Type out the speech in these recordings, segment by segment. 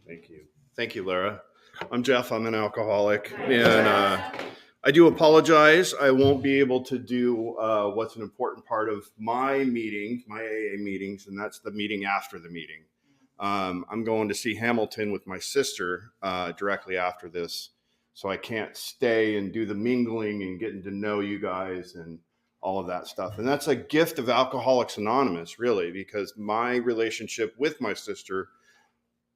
Thank you. Thank you, Lara. I'm Jeff. I'm an alcoholic. And I do apologize. I won't be able to do what's an important part of my meeting, my AA meetings, and that's the meeting after the meeting. I'm going to see Hamilton with my sister directly after this. So I can't stay and do the mingling and getting to know you guys and all of that stuff. And that's a gift of Alcoholics Anonymous, really, because my relationship with my sister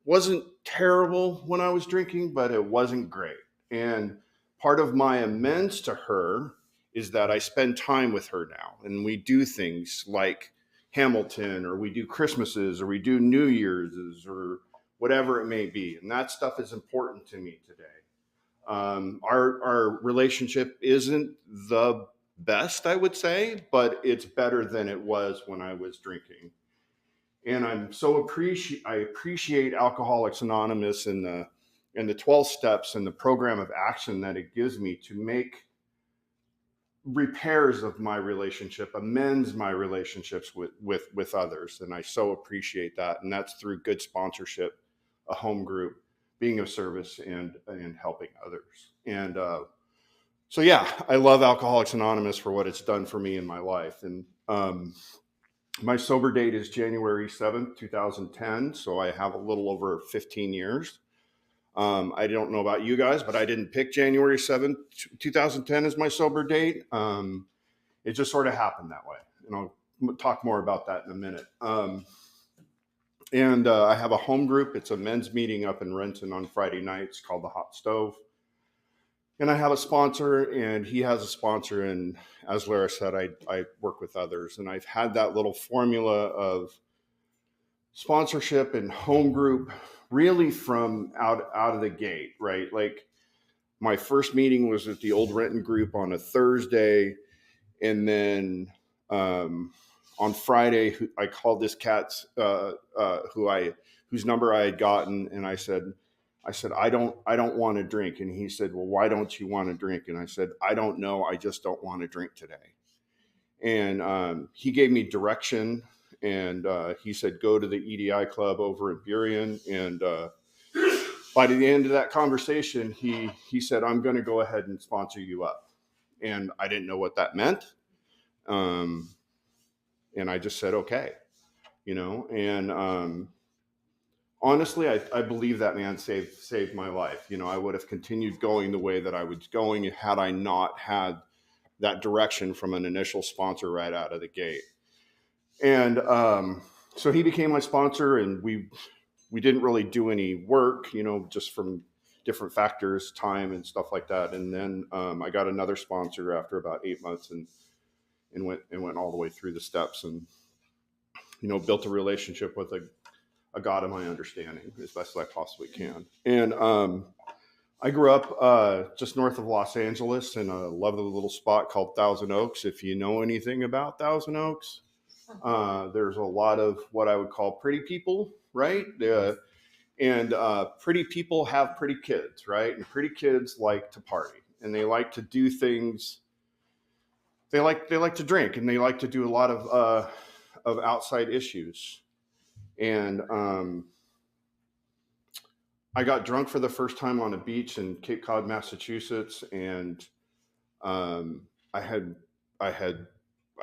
wasn't terrible when I was drinking, but it wasn't great. And part of my amends to her is that I spend time with her now and we do things like Hamilton, or we do Christmases, or we do New Year's, or whatever it may be. And that stuff is important to me today. Our relationship isn't the best, I would say, but it's better than it was when I was drinking. And I appreciate Alcoholics Anonymous and the 12 steps and the program of action that it gives me to make repairs of my relationship, amends my relationships with others. And I so appreciate that. And that's through good sponsorship, a home group, being of service, and helping others. And so, yeah, I love Alcoholics Anonymous for what it's done for me in my life. And my sober date is January 7th, 2010. So I have a little over 15 years. I don't know about you guys, but I didn't pick January 7th, 2010 as my sober date. It just sort of happened that way. And I'll talk more about that in a minute. And I have a home group. It's a men's meeting up in Renton on Friday nights called The Hot Stove. And I have a sponsor, and he has a sponsor. And as Lara said, I work with others. And I've had that little formula of sponsorship and home group really from out of the gate, right? Like my first meeting was at the old Renton group on a Thursday. And then on Friday, I called this cat whose number I had gotten. And I said, I don't want to drink. And he said, well, why don't you want to drink? And I said, I don't know. I just don't want to drink today. And he gave me direction, and he said, go to the EDI club over in Burien. And by the end of that conversation, he said, I'm going to go ahead and sponsor you up. And I didn't know what that meant. And I just said, okay, and honestly, I believe that man saved my life. I would have continued going the way that I was going had I not had that direction from an initial sponsor right out of the gate. And so he became my sponsor, and we didn't really do any work, just from different factors, time and stuff like that. And then I got another sponsor after about 8 months, and went all the way through the steps, and built a relationship with a God of my understanding as best as I possibly can. And I grew up just north of Los Angeles in a lovely little spot called Thousand Oaks. If you know anything about Thousand Oaks, there's a lot of what I would call pretty people, right? And pretty people have pretty kids, right? And pretty kids like to party, and they like to do things. They like to drink, and they like to do a lot of outside issues. And I got drunk for the first time on a beach in Cape Cod, Massachusetts, and I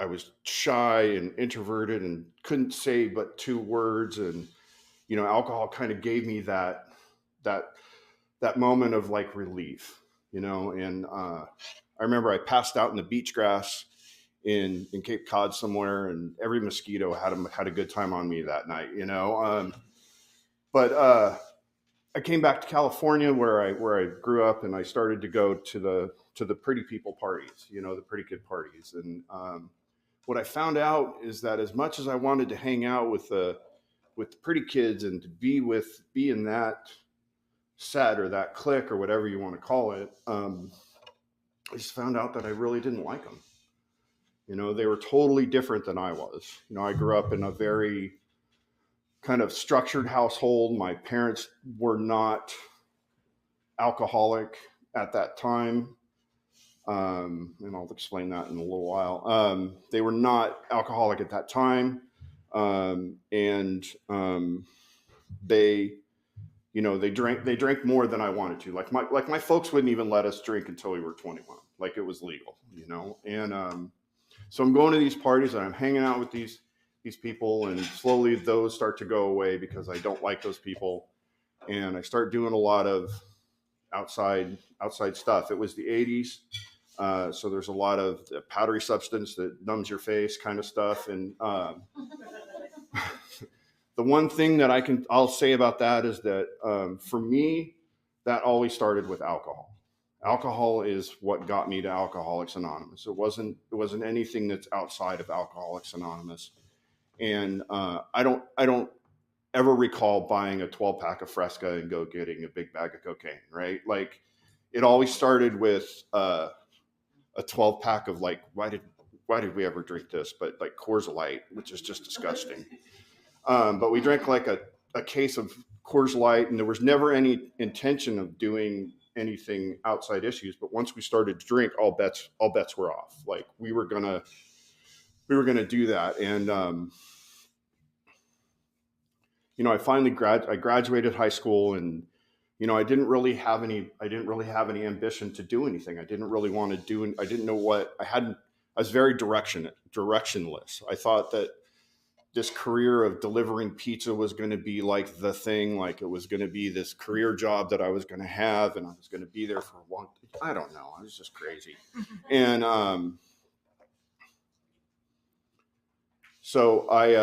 was shy and introverted and couldn't say but two words, and alcohol kind of gave me that moment of like relief, and I remember I passed out in the beach grass in Cape Cod somewhere, and every mosquito had a good time on me that night, but I came back to California where I grew up, and I started to go to the pretty people parties, the pretty kid parties. And what I found out is that as much as I wanted to hang out with the pretty kids and to be in that set or that clique or whatever you want to call it, I just found out that I really didn't like them. They were totally different than I was. I grew up in a very kind of structured household. My parents were not alcoholic at that time. And I'll explain that in a little while. They were not alcoholic at that time. And they, they drank more than I wanted to. Like my folks wouldn't even let us drink until we were 21. Like it was legal, and so I'm going to these parties and I'm hanging out with these people, and slowly those start to go away because I don't like those people, and I start doing a lot of outside stuff. It was the 80s, so there's a lot of powdery substance that numbs your face kind of stuff, and the one thing that I'll say about that is that for me, that always started with alcohol. Alcohol is what got me to Alcoholics Anonymous. It wasn't anything that's outside of Alcoholics Anonymous, and I don't ever recall buying a 12 pack of Fresca and go getting a big bag of cocaine. Right, like it always started with a 12 pack of like why did we ever drink this? But like Coors Light, which is just disgusting. But we drank like a case of Coors Light, and there was never any intention of doing anything outside issues. But once we started to drink, all bets were off. Like we were gonna do that, and I graduated high school, and I didn't really have any ambition to do anything. I didn't really want to do. I didn't know what I hadn't. I was very directionless. I thought that this career of delivering pizza was going to be like the thing, like it was going to be this career job that I was going to have, and I was going to be there for a long. I don't know. I was just crazy, and so I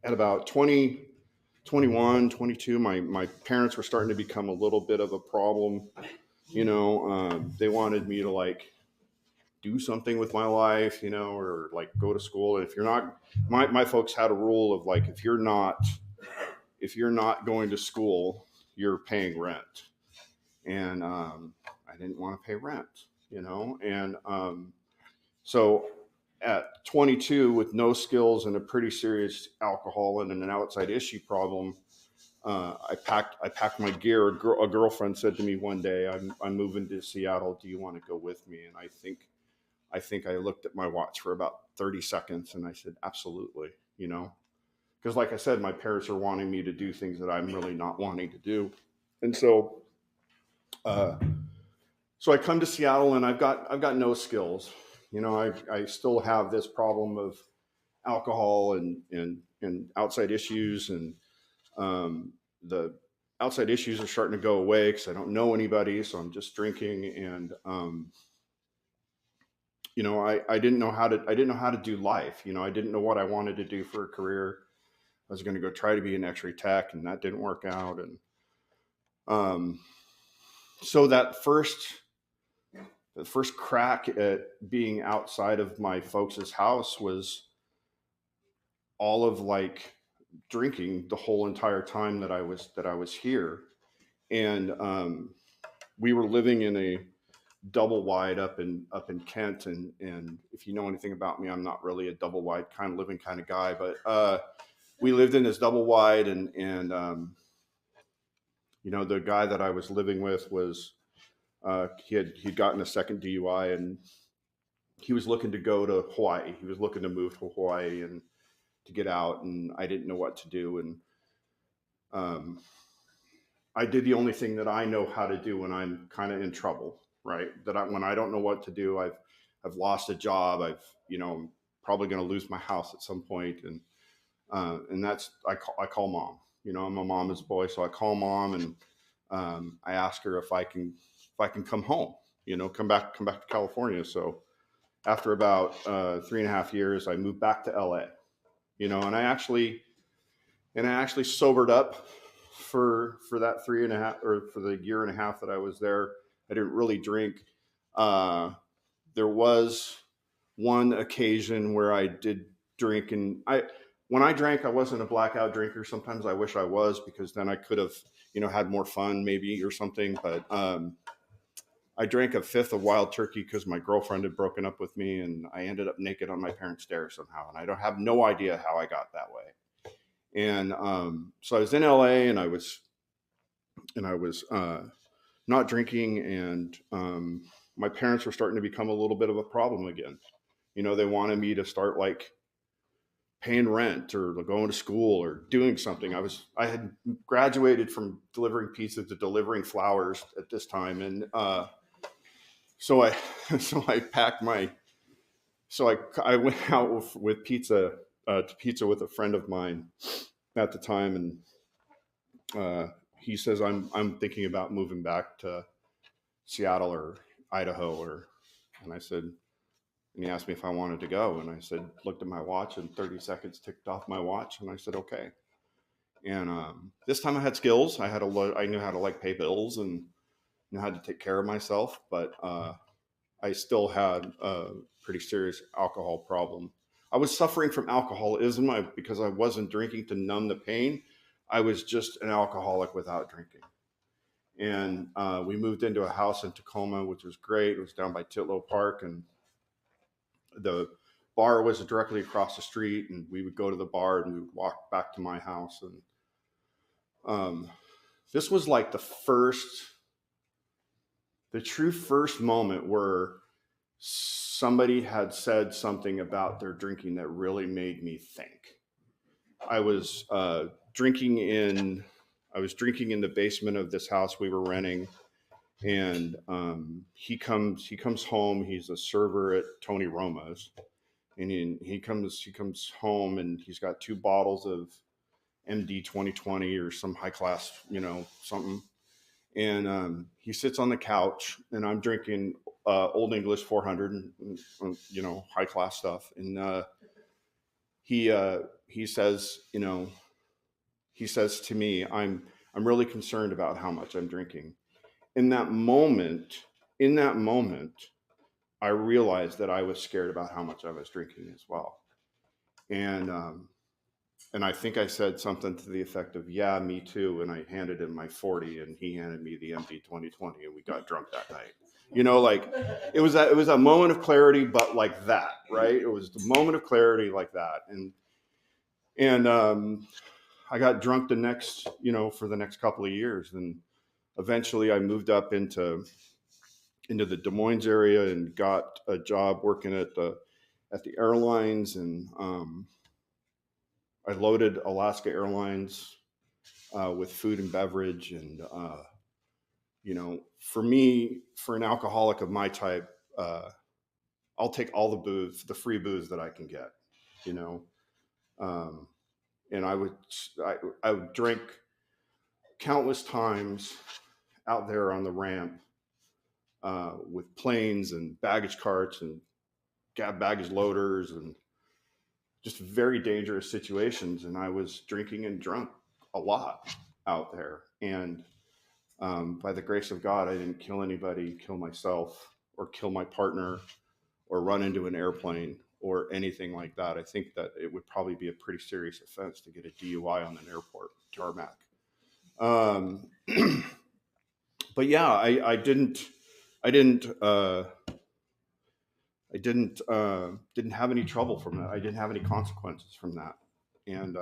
at about 20, 21, 22, my parents were starting to become a little bit of a problem. They wanted me to like do something with my life, or like go to school. And if you're not, my folks had a rule of like, if you're not going to school, you're paying rent. And I didn't want to pay rent, and so at 22, with no skills and a pretty serious alcohol and an outside issue problem, I packed my gear. A girlfriend said to me one day, I'm moving to Seattle. Do you want to go with me? And I think I looked at my watch for about 30 seconds, and I said, absolutely, because like I said, my parents are wanting me to do things that I'm really not wanting to do. And so I come to Seattle, and I've got no skills. I still have this problem of alcohol and outside issues, and the outside issues are starting to go away because I don't know anybody, so I'm just drinking. And I didn't know how to do life. I didn't know what I wanted to do for a career. I was going to go try to be an X-ray tech, and that didn't work out. And so the first crack at being outside of my folks' house was all of like drinking the whole entire time that I was here. And we were living in a double wide up in Kent, and if you know anything about me, I'm not really a double wide kind of living kind of guy, but we lived in this double wide, and the guy that I was living with was he'd gotten a second DUI, and he was looking to go to Hawaii. He was looking to move to Hawaii and to get out, and I didn't know what to do. And I did the only thing that I know how to do when I'm kind of in trouble, right? When I don't know what to do, I've lost a job. I'm probably going to lose my house at some point, and that's I call mom. I'm a mama's boy, so I call mom, and I ask her if I can come home. Come back to California. So after about 3.5 years, I moved back to LA. And I actually sobered up for that 3.5, or for the 1.5 years that I was there. I didn't really drink. There was one occasion where I did drink, and when I drank, I wasn't a blackout drinker. Sometimes I wish I was, because then I could have, had more fun maybe or something. But I drank a fifth of Wild Turkey because my girlfriend had broken up with me, and I ended up naked on my parents' stairs somehow, and I have no idea how I got that way. And so I was in LA, and I was not drinking, and my parents were starting to become a little bit of a problem again. They wanted me to start like paying rent or going to school or doing something. I had graduated from delivering pizza to delivering flowers at this time, and so I so I packed my so I went out with pizza to pizza with a friend of mine at the time, and he says I'm thinking about moving back to Seattle or Idaho, or and I said, and he asked me if I wanted to go, and I said, looked at my watch, and 30 seconds ticked off my watch, and I said okay. And this time I had skills. I knew how to like pay bills and knew how to take care of myself, but I still had a pretty serious alcohol problem. I was suffering from alcoholism because I wasn't drinking to numb the pain. I was just an alcoholic without drinking. And we moved into a house in Tacoma, which was great. It was down by Titlow Park, and the bar was directly across the street. And we would go to the bar and we would walk back to my house. And this was like the true first moment where somebody had said something about their drinking that really made me think. I was drinking in the basement of this house we were renting, and he comes home. He's a server at Tony Roma's, and he comes home, and he's got 2 bottles of MD 2020 or some high class, something. And he sits on the couch, and I'm drinking Old English 400, and high class stuff. And he says, he says to me, I'm really concerned about how much I'm drinking. In that moment, I realized that I was scared about how much I was drinking as well. And I think I said something to the effect of, yeah, me too. And I handed him my 40, and he handed me the MD 2020, and we got drunk that night. Like it was a moment of clarity, but like that, right? It was the moment of clarity like that. And I got drunk for the next couple of years. And eventually I moved up into the Des Moines area and got a job working at the airlines. And I loaded Alaska Airlines with food and beverage. And, for me, for an alcoholic of my type, I'll take all the free booze that I can get, and I would drink countless times out there on the ramp with planes and baggage carts and baggage loaders and just very dangerous situations. And I was drinking and drunk a lot out there. And by the grace of God, I didn't kill anybody, kill myself, or kill my partner, or run into an airplane or anything like that. I think that it would probably be a pretty serious offense to get a DUI on an airport tarmac. But yeah, I didn't have any trouble from that. I didn't have any consequences from that. And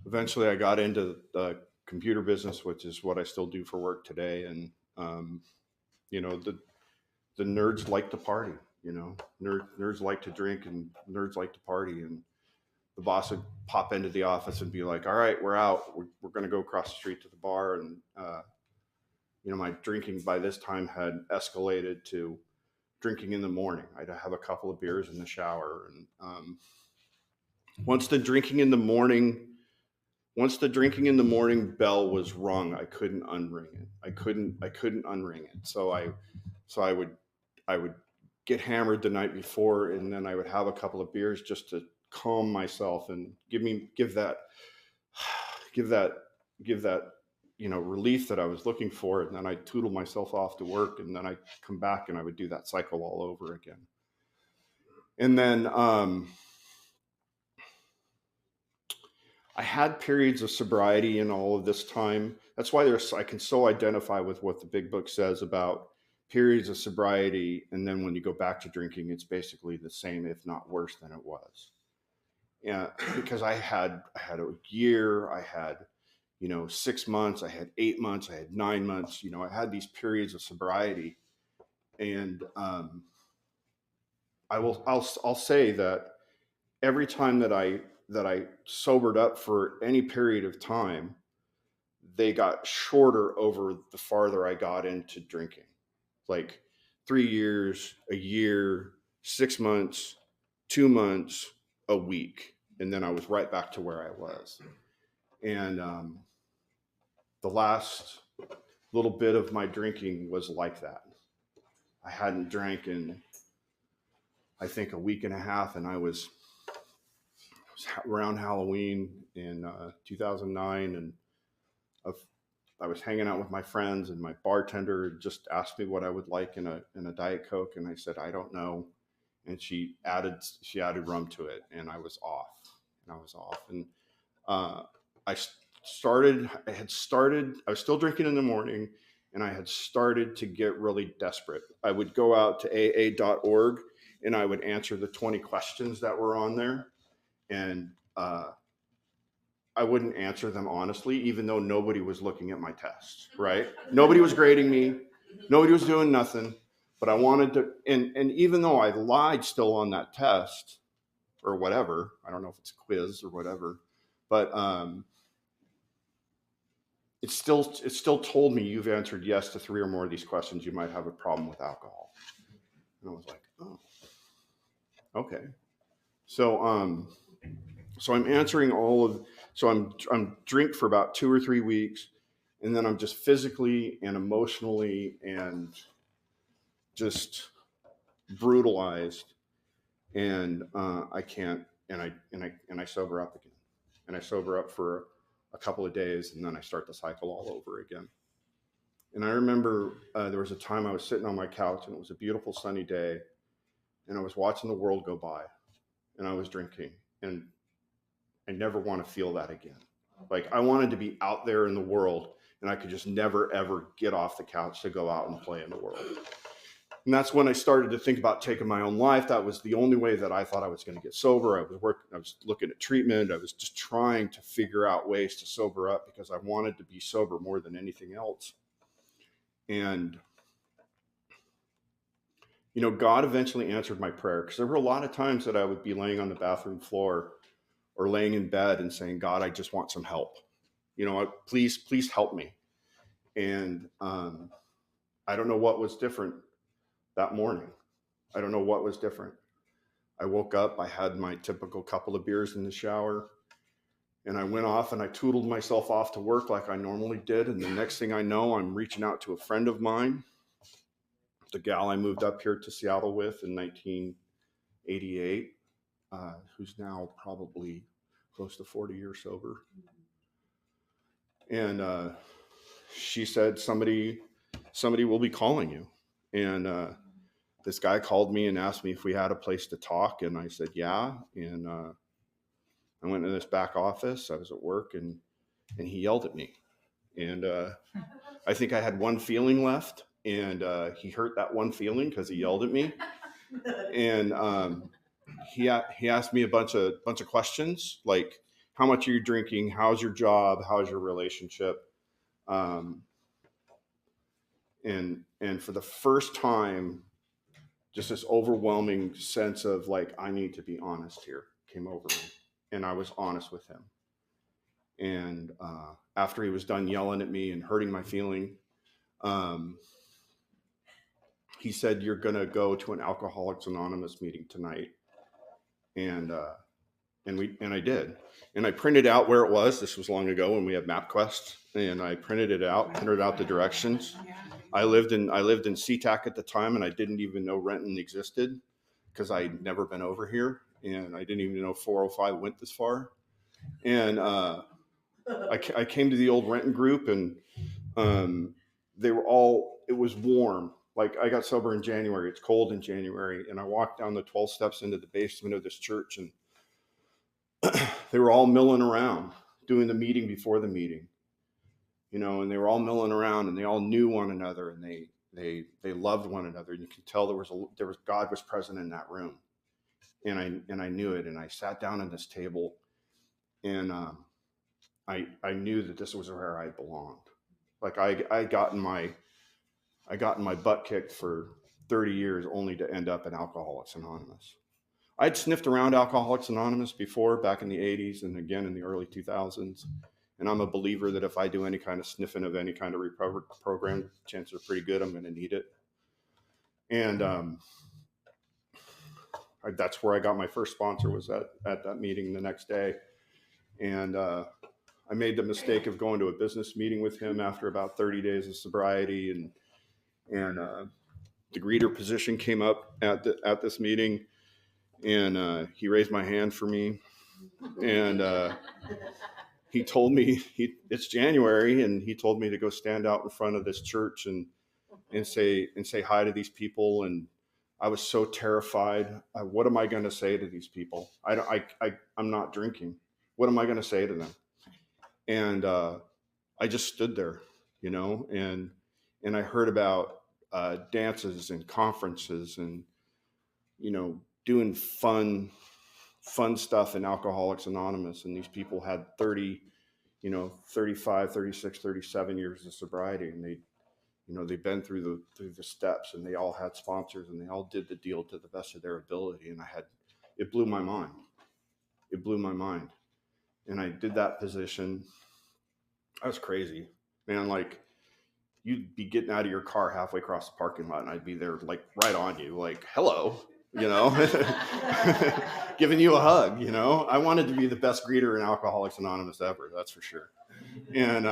eventually I got into the computer business, which is what I still do for work today. And, the nerds like to party, nerds like to drink, and nerds like to party. And the boss would pop into the office and be like, all right, we're out. We're going to go across the street to the bar. And, my drinking by this time had escalated to drinking in the morning. I'd have a couple of beers in the shower. And once the drinking in the morning bell was rung, I couldn't unring it. I couldn't unring it. So I would get hammered the night before, and then I would have a couple of beers just to calm myself and give that relief that I was looking for. And then I tootle myself off to work, and then I come back and I would do that cycle all over again. And then I had periods of sobriety in all of this time. That's why I can so identify with what the big book says about periods of sobriety. And then when you go back to drinking, it's basically the same, if not worse than it was. Yeah, because I had a year, I had 6 months, I had 8 months, I had 9 months. I had these periods of sobriety. And I'll say that every time that I sobered up for any period of time, they got shorter over the farther I got into drinking. Like 3 years, a year, 6 months, 2 months, a week. And then I was right back to where I was. And the last little bit of my drinking was like that. I hadn't drank in, I think, a week and a half, and it was around Halloween in 2009, and I was hanging out with my friends, and my bartender just asked me what I would like in a Diet Coke, and I said I don't know, and she added rum to it, and I was off, and uh, I I was still drinking in the morning, and I had started to get really desperate. I would go out to AA.org, and I would answer the 20 questions that were on there, and I wouldn't answer them honestly, even though nobody was looking at my test, right? Nobody was grading me. Nobody was doing nothing. But I wanted to, and even though I lied still on that test or whatever, I don't know if it's a quiz or whatever, but it still told me you've answered yes to 3 or more of these questions, you might have a problem with alcohol. And I was like, oh, okay. So I'm answering I'm drink for about 2 or 3 weeks, and then I'm just physically and emotionally and just brutalized, and I can't, and I sober up again, and I sober up for a couple of days, and then I start the cycle all over again. And I remember there was a time I was sitting on my couch, and it was a beautiful sunny day, and I was watching the world go by, and I was drinking, and I never want to feel that again. Like I wanted to be out there in the world, and I could just never ever get off the couch to go out and play in the world. And that's when I started to think about taking my own life. That was the only way that I thought I was going to get sober. I was looking at treatment. I was just trying to figure out ways to sober up because I wanted to be sober more than anything else. And God eventually answered my prayer, because there were a lot of times that I would be laying on the bathroom floor or laying in bed and saying, God, I just want some help. Please help me. And I don't know what was different that morning. I don't know what was different. I woke up, I had my typical couple of beers in the shower, and I went off and I tootled myself off to work like I normally did. And the next thing I know, I'm reaching out to a friend of mine, the gal I moved up here to Seattle with in 1988, who's now probably close to 40 years sober. And she said, somebody will be calling you. And this guy called me and asked me if we had a place to talk. And I said, yeah. And I went to this back office. I was at work, and he yelled at me. And I think I had one feeling left, and he hurt that one feeling because he yelled at me. And he asked me a bunch of questions, like, how much are you drinking? How's your job? How's your relationship? And for the first time, just this overwhelming sense of like, I need to be honest here came over me. And I was honest with him. And after he was done yelling at me and hurting my feeling, he said, you're going to go to an Alcoholics Anonymous meeting tonight. And I did. And I printed out where it was. This was long ago when we had MapQuest, and I printed out the directions. I lived in SeaTac at the time, and I didn't even know Renton existed because I'd never been over here, and I didn't even know 405 went this far. And I came to the old Renton group, and it was warm. Like, I got sober in January. It's cold in January, and I walked down the 12 steps into the basement of this church, and they were all milling around doing the meeting before the meeting, and they were all milling around, and they all knew one another, and they loved one another. And you could tell there was God was present in that room, and I knew it. And I sat down at this table, and I knew that this was where I belonged. Like I gotten my butt kicked for 30 years only to end up in Alcoholics Anonymous. I'd sniffed around Alcoholics Anonymous before, back in the 80s and again in the early 2000s. And I'm a believer that if I do any kind of sniffing of any kind of recovery program, chances are pretty good I'm going to need it. And that's where I got my first sponsor, was at that meeting the next day. And I made the mistake of going to a business meeting with him after about 30 days of sobriety, and the greeter position came up at this meeting, and he raised my hand for me, and he told me it's January, and he told me to go stand out in front of this church and say hi to these people. And I was so terrified. What am I going to say to these people? I'm not drinking. What am I going to say to them? And I just stood there, and I heard about dances and conferences and, doing fun stuff in Alcoholics Anonymous. And these people had 30, 35, 36, 37 years of sobriety. And they've been through the steps, and they all had sponsors, and they all did the deal to the best of their ability. And it blew my mind. It blew my mind. And I did that position. I was crazy, man. Like, you'd be getting out of your car halfway across the parking lot, and I'd be there, like, right on you, like, hello, giving you a hug. I wanted to be the best greeter in Alcoholics Anonymous ever, that's for sure. And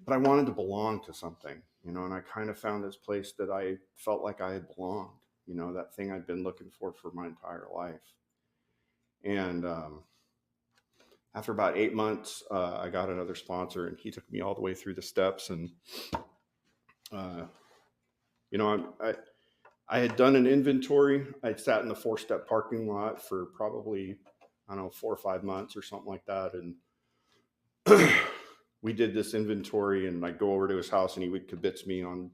but I wanted to belong to something, and I kind of found this place that I felt like I had belonged, that thing I'd been looking for my entire life. And after about 8 months, I got another sponsor, and he took me all the way through the steps. And I had done an inventory. I'd sat in the 4-step parking lot for probably, 4 or 5 months or something like that. And we did this inventory, and I'd go over to his house, and he would kibitz me on,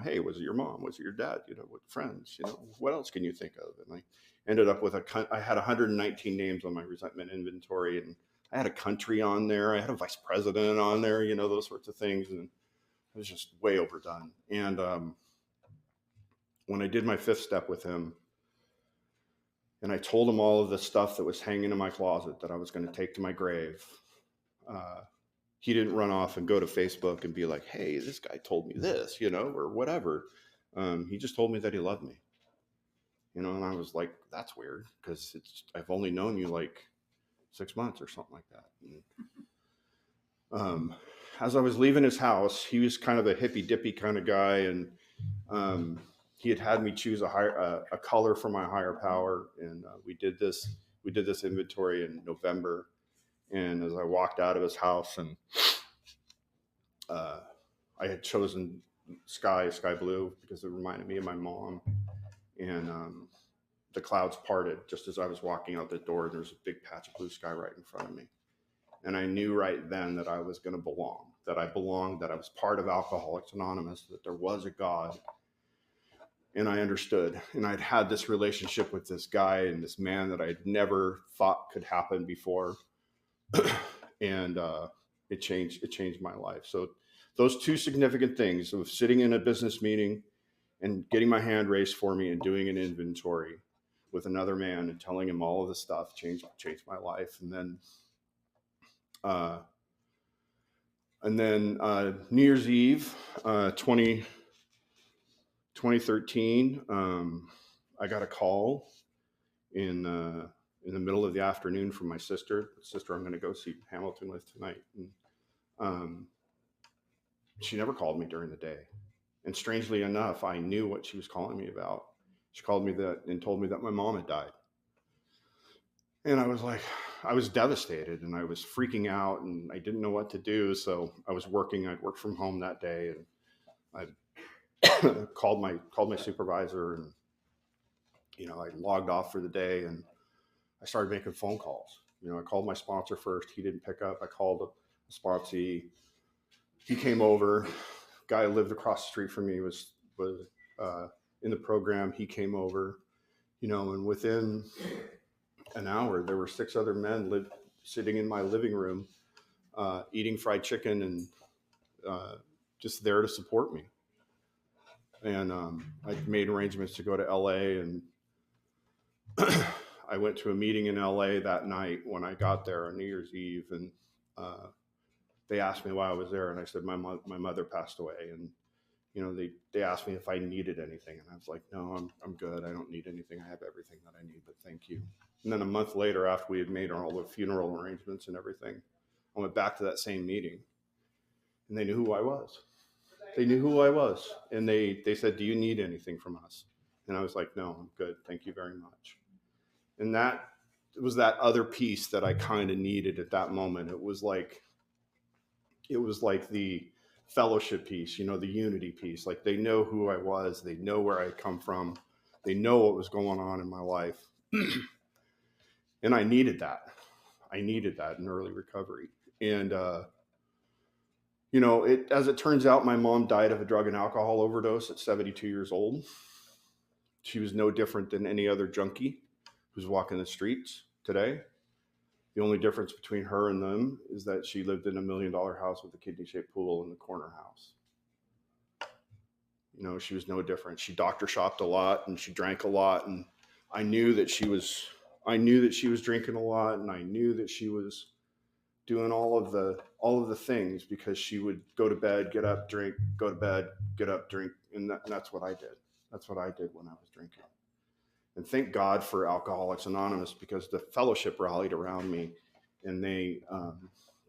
hey, was it your mom? Was it your dad? What friends? What else can you think of? And I ended up with I had 119 names on my resentment inventory, and I had a country on there. I had a vice president on there, those sorts of things. And it was just way overdone. And when I did my 5th step with him, and I told him all of the stuff that was hanging in my closet that I was going to take to my grave, he didn't run off and go to Facebook and be like, hey, this guy told me this, or whatever. He just told me that he loved me, and I was like, that's weird, because I've only known you like 6 months or something like that. And, as I was leaving his house, he was kind of a hippy dippy kind of guy. And he had me choose a color for my higher power. And we did this inventory in November. And as I walked out of his house, and I had chosen sky blue because it reminded me of my mom. And the clouds parted just as I was walking out the door, and there's a big patch of blue sky right in front of me. And I knew right then that I was going to belong, that I belonged, that I was part of Alcoholics Anonymous, that there was a God. And I understood. And I'd had this relationship with this guy and this man that I'd never thought could happen before. And it changed my life. So those 2 significant things of sitting in a business meeting and getting my hand raised for me and doing an inventory with another man and telling him all of this stuff changed my life. And then New Year's Eve, 2013, I got a call in the middle of the afternoon from my sister I'm going to go see Hamilton with tonight. And she never called me during the day. And strangely enough, I knew what she was calling me about. She called me and told me that my mom had died. And I was devastated, and I was freaking out, and I didn't know what to do. So I was working. I'd worked from home that day, and I called my supervisor, and I logged off for the day, and I started making phone calls. I called my sponsor first. He didn't pick up. I called a sponsee. He came over. Guy who lived across the street from me was in the program. He came over, and within an hour, there were 6 other men sitting in my living room, eating fried chicken and just there to support me. And I made arrangements to go to LA and I went to a meeting in LA that night when I got there on New Year's Eve, and they asked me why I was there, and I said my mother passed away, and they asked me if I needed anything, and I was like, no, I'm good. I don't need anything. I have everything that I need, but thank you. And then a month later, after we had made all the funeral arrangements and everything, I went back to that same meeting, and they knew who I was. They knew who I was, and they said, do you need anything from us? And I was like, no, I'm good. Thank you very much. And that was that other piece that I kind of needed at that moment. It was like the fellowship piece, the unity piece. Like, they know who I was. They know where I come from. They know what was going on in my life. And I needed that. I needed that in early recovery. And, as it turns out, my mom died of a drug and alcohol overdose at 72 years old. She was no different than any other junkie who's walking the streets today. The only difference between her and them is that she lived in $1 million house with a kidney-shaped pool in the corner house. She was no different. She doctor shopped a lot, and she drank a lot, and I knew that she was drinking a lot, and I knew that she was doing all of the things, because she would go to bed, get up, drink, go to bed, get up, drink, and that's what I did. That's what I did when I was drinking. And thank God for Alcoholics Anonymous, because the fellowship rallied around me, and they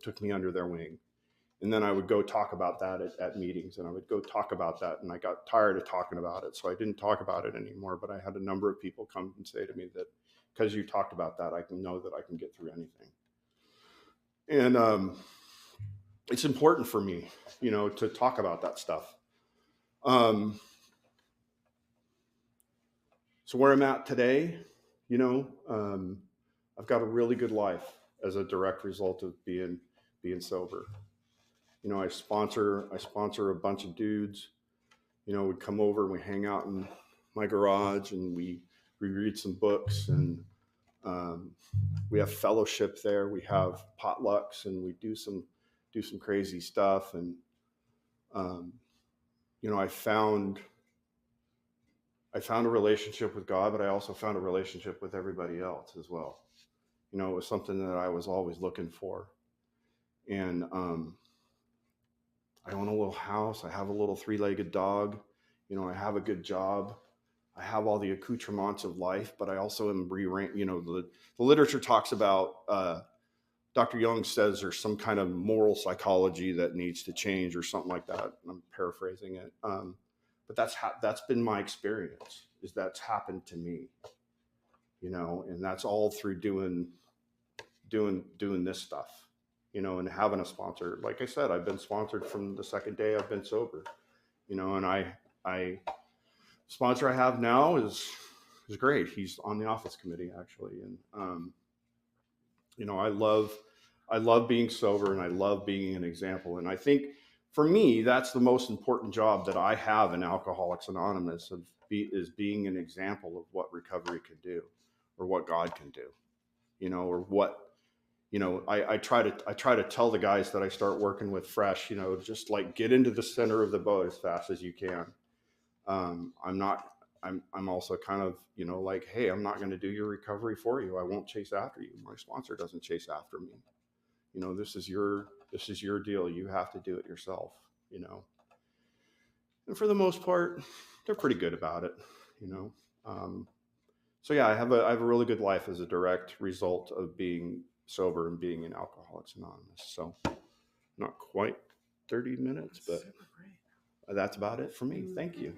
took me under their wing. And then I would go talk about that at meetings, and I would go talk about that, and I got tired of talking about it, so I didn't talk about it anymore. But I had a number of people come and say to me that because you talked about that, I can know that I can get through anything. And it's important for me, to talk about that stuff. So where I'm at today, I've got a really good life as a direct result of being sober. I sponsor a bunch of dudes. We'd come over and we hang out in my garage, and we read some books, and we have fellowship there. We have potlucks, and we do some crazy stuff. And I found a relationship with God, but I also found a relationship with everybody else as well. It was something that I was always looking for. And I own a little house. I have a little 3-legged dog. I have a good job. I have all the accoutrements of life, but I also am the literature talks about, Dr. Young says there's some kind of moral psychology that needs to change or something like that. I'm paraphrasing it. But that's been my experience, is that's happened to me, and that's all through doing this stuff, and having a sponsor. Like I said, I've been sponsored from the second day I've been sober, and I sponsor I have now is great. He's on the office committee, actually. And, I love being sober, and I love being an example. And I think for me, that's the most important job that I have in Alcoholics Anonymous, is being an example of what recovery can do, or what God can do, or what, I try to tell the guys that I start working with fresh, just like get into the center of the boat as fast as you can. I'm also kind of, like, hey, I'm not going to do your recovery for you. I won't chase after you. My sponsor doesn't chase after me. This is your deal. You have to do it yourself, and for the most part, they're pretty good about it, so yeah, I have a really good life as a direct result of being sober and being in Alcoholics Anonymous. So not quite 30 minutes, but that's about it for me. Thank you.